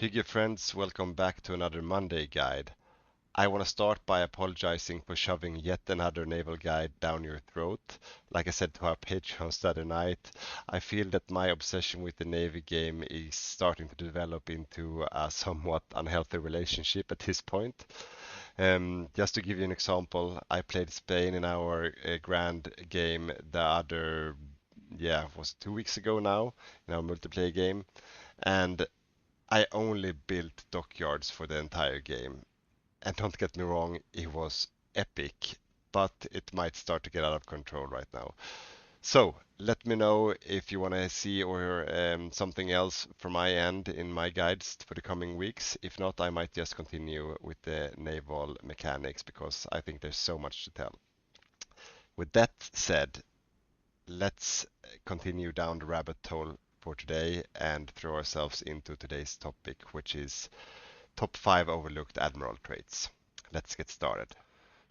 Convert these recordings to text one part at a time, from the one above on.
Hygge friends, welcome back to another Monday guide. I want to start by apologizing for shoving yet another naval guide down your throat. Like I said to our patrons the other night, I feel that my obsession with the Navy game is starting to develop into a somewhat unhealthy relationship at this point. Just to give you an example, I played Spain in our grand game the other, was it 2 weeks ago now, in our multiplayer game, and I only built dockyards for the entire game. And don't get me wrong, it was epic, but it might start to get out of control right now. So let me know if you want to see or something else from my end in my guides for the coming weeks. If not, I might just continue with the naval mechanics because I think there's so much to tell. With that said, let's continue down the rabbit hole for today and throw ourselves into today's topic, which is top 5 overlooked admiral traits. Let's get started.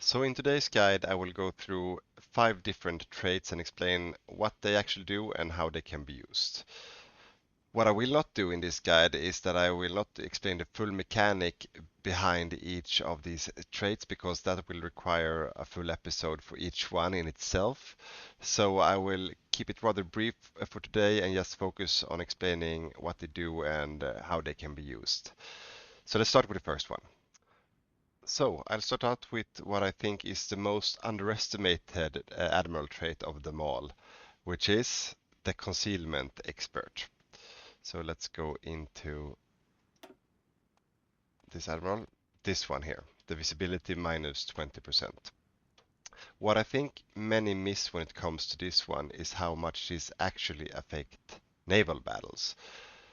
So in today's guide, I will go through 5 different traits and explain what they actually do and how they can be used. What I will not do in this guide is that I will not explain the full mechanic behind each of these traits because that will require a full episode for each one in itself. So I will keep it rather brief for today and just focus on explaining what they do and how they can be used. So let's start with the first one. So I'll start out with what I think is the most underestimated admiral trait of them all, which is the Concealment Expert. So let's go into this admiral, this one here, the visibility minus 20%. What I think many miss when it comes to this one is how much this actually affects naval battles.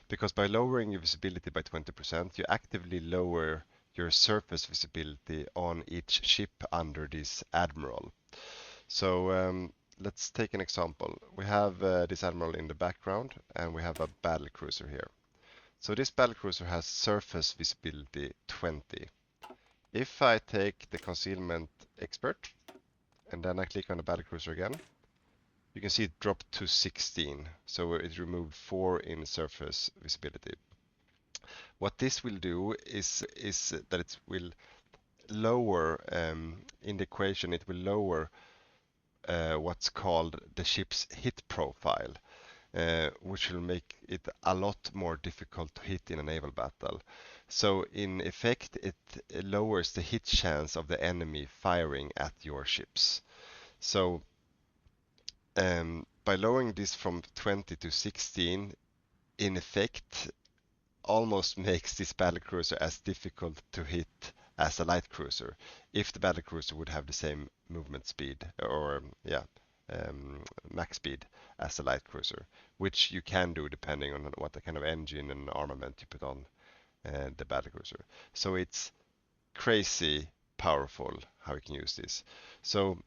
Because by lowering your visibility by 20%, you actively lower your surface visibility on each ship under this admiral. So let's take an example. We have this admiral in the background and we have a battle cruiser here. So this battle cruiser has surface visibility 20. If I take the Concealment Expert and then I click on the battle cruiser again, you can see it dropped to 16. So it removed 4 in surface visibility. What this will do is that it will lower, in the equation, it will lower what's called the ship's hit profile, which will make it a lot more difficult to hit in a naval battle. So in effect, it lowers the hit chance of the enemy firing at your ships. So by lowering this from 20 to 16, in effect, almost makes this battle cruiser as difficult to hit as a light cruiser if the battle cruiser would have the same movement speed or max speed as a light cruiser, which you can do depending on what kind of engine and armament you put on the battle cruiser. So it's crazy powerful how you can use this. So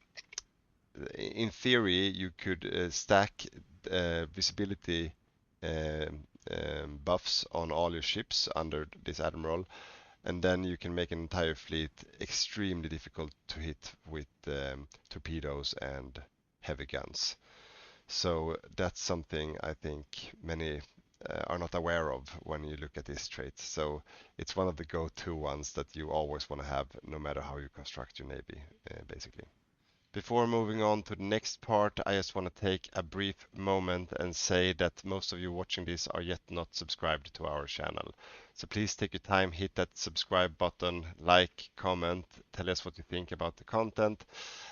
in theory, you could stack visibility buffs on all your ships under this admiral, and then you can make an entire fleet extremely difficult to hit with torpedoes and heavy guns. So that's something I think many are not aware of when you look at this trait. So it's one of the go-to ones that you always want to have no matter how you construct your navy, basically. Before moving on to the next part, I just want to take a brief moment and say that most of you watching this are yet not subscribed to our channel. So please take your time, hit that subscribe button, like, comment, tell us what you think about the content,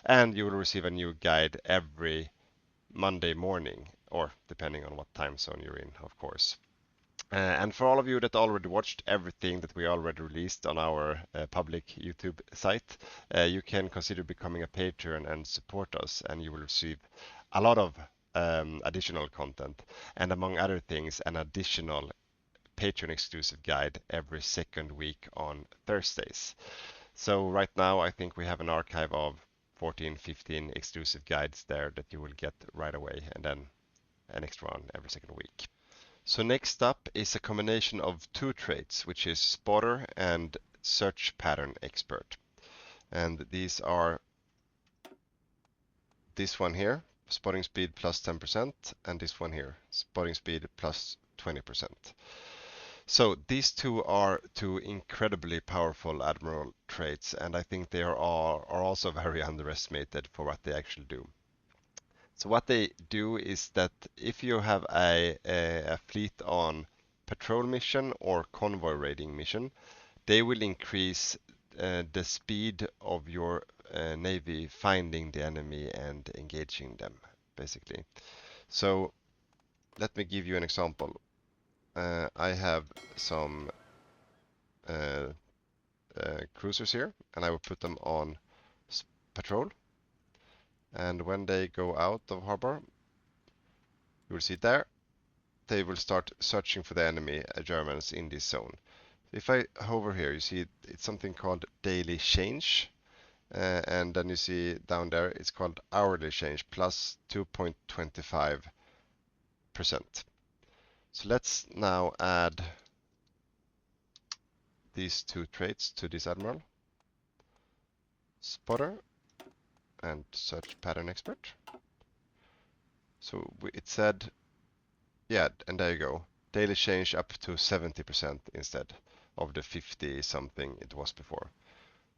and you will receive a new guide every Monday morning, or depending on what time zone you're in, of course. And for all of you that already watched everything that we already released on our public YouTube site, you can consider becoming a patron and support us, and you will receive a lot of additional content, and among other things, an additional Patreon exclusive guide every second week on Thursdays. So right now, I think we have an archive of 14, 15 exclusive guides there that you will get right away, and then an extra one every second week. So next up is a combination of 2 traits, which is Spotter and Search Pattern Expert. And these are this one here, spotting speed plus 10%, and this one here, spotting speed plus 20%. So these two are two incredibly powerful admiral traits, and I think they are also very underestimated for what they actually do. So what they do is that if you have a fleet on patrol mission or convoy raiding mission, they will increase the speed of your navy finding the enemy and engaging them, basically. So let me give you an example. I have some cruisers here, and I will put them on patrol. And when they go out of harbor, you will see there, they will start searching for the enemy Germans in this zone. If I hover here, you see it's something called daily change. And then you see down there, it's called hourly change, plus 2.25%. So let's now add these two traits to this admiral. Spotter and search pattern expert. So it said, yeah, and there you go. Daily change up to 70% instead of the 50 something it was before.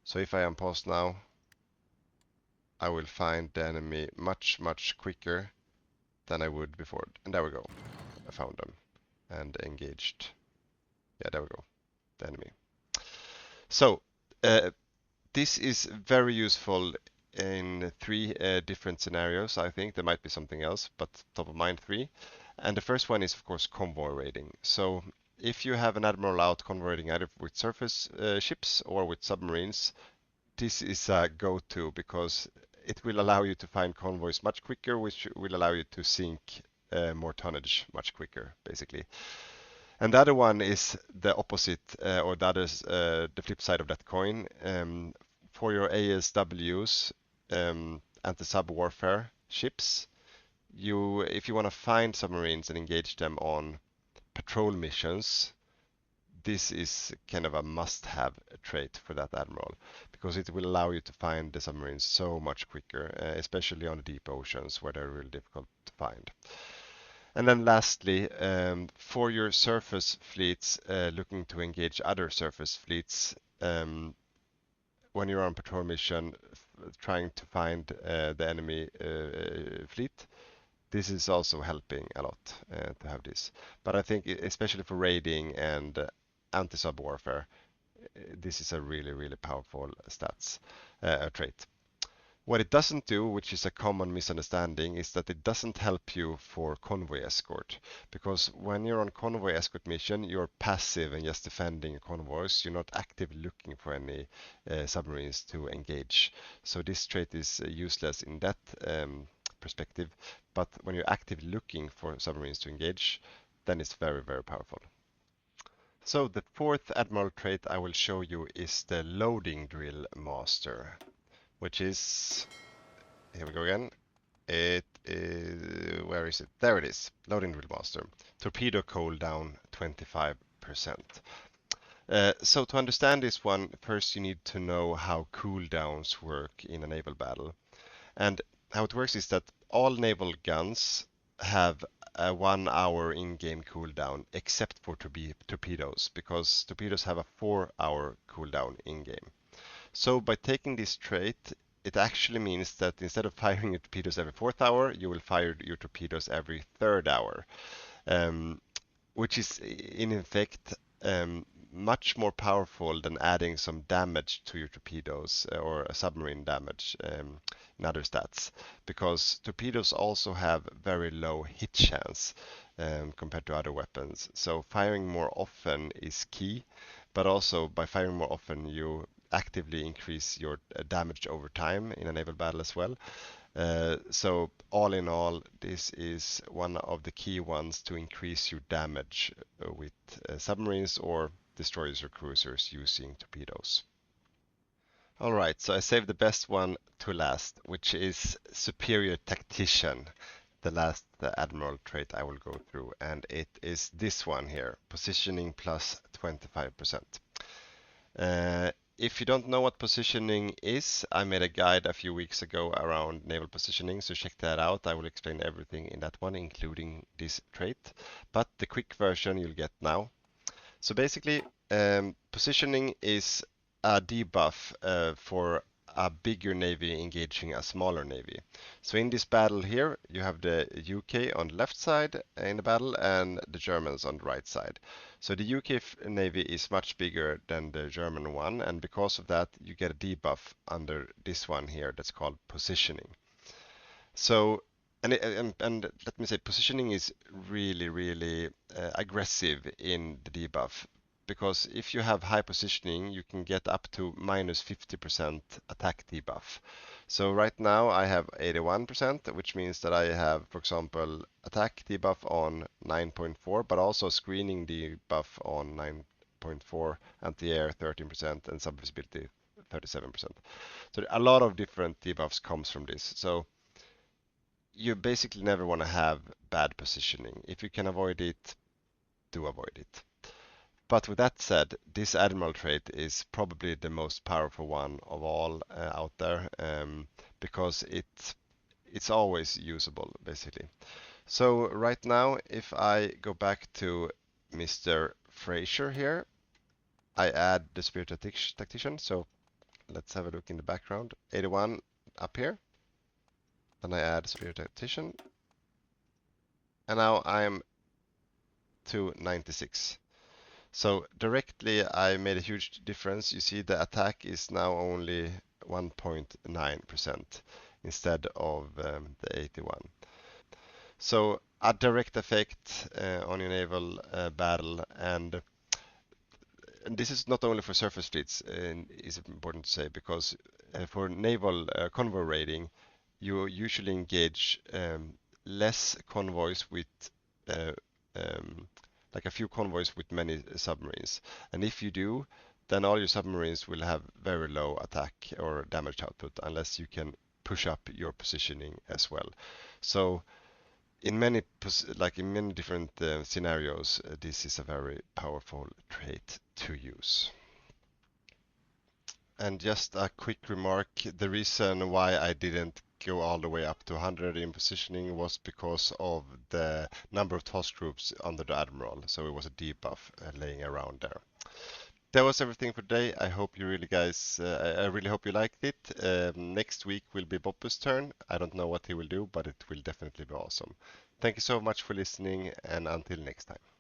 So if I unpause now, I will find the enemy much, much quicker than I would before. And there we go. I found them and engaged. Yeah, there we go. The enemy. So this is very useful in three different scenarios, I think. There might be something else, but top of mind, three. And the first one is, of course, convoy raiding. So if you have an admiral out convoy raiding either with surface ships or with submarines, this is a go-to because it will allow you to find convoys much quicker, which will allow you to sink more tonnage much quicker, basically. And the other one is the opposite, or the flip side of that coin. For your ASWs, anti-sub warfare ships, if you want to find submarines and engage them on patrol missions, this is kind of a must-have trait for that admiral because it will allow you to find the submarines so much quicker, especially on the deep oceans where they're really difficult to find. And then lastly, for your surface fleets looking to engage other surface fleets, when you're on patrol mission trying to find the enemy fleet, this is also helping a lot to have this. But I think especially for raiding and anti-sub warfare, this is a really, really powerful stats trait. What it doesn't do, which is a common misunderstanding, is that it doesn't help you for convoy escort. Because when you're on convoy escort mission, you're passive and just defending convoys. You're not actively looking for any submarines to engage. So this trait is useless in that perspective. But when you're actively looking for submarines to engage, then it's very, very powerful. So the fourth admiral trait I will show you is the loading drill master, which is, here we go again, it is, where is it? There it is, loading drill master. Torpedo cooldown 25%. So to understand this one, first you need to know how cooldowns work in a naval battle. And how it works is that all naval guns have a 1 hour in-game cooldown except for torpedoes, because torpedoes have a 4-hour cooldown in-game. So by taking this trait, it actually means that instead of firing your torpedoes every 4th hour, you will fire your torpedoes every 3rd hour, which is in effect much more powerful than adding some damage to your torpedoes or a submarine damage in other stats, because torpedoes also have very low hit chance compared to other weapons. So firing more often is key, but also by firing more often you actively increase your damage over time in a naval battle as well. So all in all, this is one of the key ones to increase your damage with submarines or destroyers or cruisers using torpedoes. Alright, so I saved the best one to last, which is Superior Tactician, the last admiral trait I will go through, and it is this one here, positioning plus 25%. If you don't know what positioning is, I made a guide a few weeks ago around naval positioning, so check that out. I will explain everything in that one, including this trait. But the quick version you'll get now. So basically, positioning is a debuff for a bigger navy engaging a smaller navy. So in this battle here, you have the UK on the left side in the battle and the Germans on the right side. So the UK navy is much bigger than the German one, and because of that, you get a debuff under this one here that's called positioning. So, and let me say, positioning is really aggressive in the debuff because if you have high positioning, you can get up to minus 50% attack debuff. So right now I have 81%, which means that I have, for example, attack debuff on 9.4, but also screening debuff on 9.4, anti-air 13%, and sub-visibility 37%. So a lot of different debuffs comes from this. So you basically never want to have bad positioning. If you can avoid it, do avoid it. But with that said, this Admiral trait is probably the most powerful one of all out there because it's always usable basically. So right now, if I go back to Mr. Fraser here, I add the Spirit Tactician. So let's have a look in the background. 81 up here. Then I add Spirit Tactician. And now I'm to 96. So directly I made a huge difference. You see the attack is now only 1.9% instead of the 81. So a direct effect on your naval battle, and this is not only for surface fleets, is important to say, because for naval convoy raiding, you usually engage less convoys with uh, like a few convoys with many submarines. And if you do, then all your submarines will have very low attack or damage output unless you can push up your positioning as well. So in many different scenarios, this is a very powerful trait to use. And just a quick remark, the reason why I didn't go all the way up to 100 in positioning was because of the number of task groups under the Admiral, so it was a debuff laying around there. That was everything for today. I hope you really guys, I really hope you liked it. Next week will be Boppu's turn. I don't know what he will do, but it will definitely be awesome. Thank you so much for listening, and until next time.